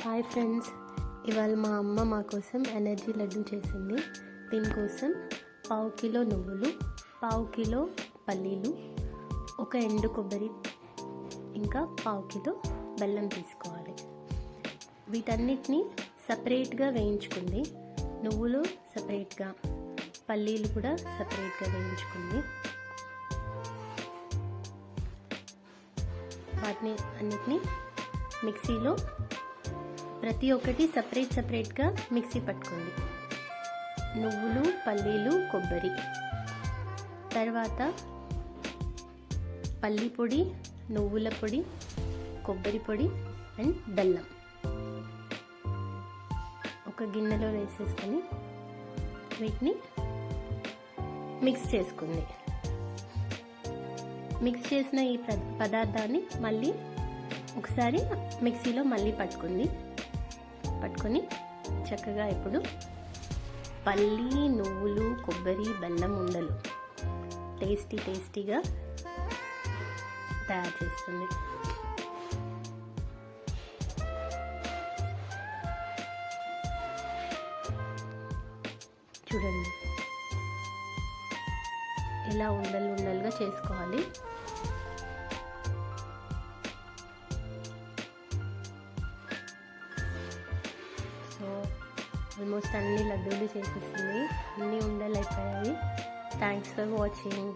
Hi friends, ఇవాళ మా అమ్మ మా కోసం ఎనర్జీ లడ్డు చేసింది. దీనికోసం 1/2 కిలో నువ్వులు, 1/2 కిలో పల్లీలు, ఒక ఎండు కొబ్బరి, ఇంకా 1/2 కిలో బెల్లం తీసుకోవాలి. వీటన్నిటిని సపరేట్గా వేయించుకుంది. నువ్వులు సపరేట్గా, పల్లీలు కూడా సపరేట్గా వేయించుకుంది. వాటిని అన్నిటినీ మిక్సీలో ప్రతి ఒక్కటి సపరేట్గా మిక్సీ పట్టుకుంది. నువ్వులు, పల్లీలు, కొబ్బరి, తర్వాత పల్లి పొడి, నువ్వుల పొడి, కొబ్బరి పొడి అండ్ బెల్లం ఒక గిన్నెలో వేసేసుకొని వీటిని మిక్స్ చేసుకుంది. మిక్స్ చేసిన ఈ పదార్థాన్ని మళ్ళీ ఒకసారి మిక్సీలో మళ్ళీ పట్టుకొని చక్కగా ఇప్పుడు పల్లి, నువ్వులు, కొబ్బరి, బెల్లం ఉండలు టేస్టీగా తయారు చేస్తుంది. చూడండి ఇలా ఉండలుగా చేసుకోవాలి. సో ఆల్మోస్ట్ అన్ని లడ్డూలు చేసేసింది, అన్నీ ఉండలు అయిపోయాయి. Thanks for watching.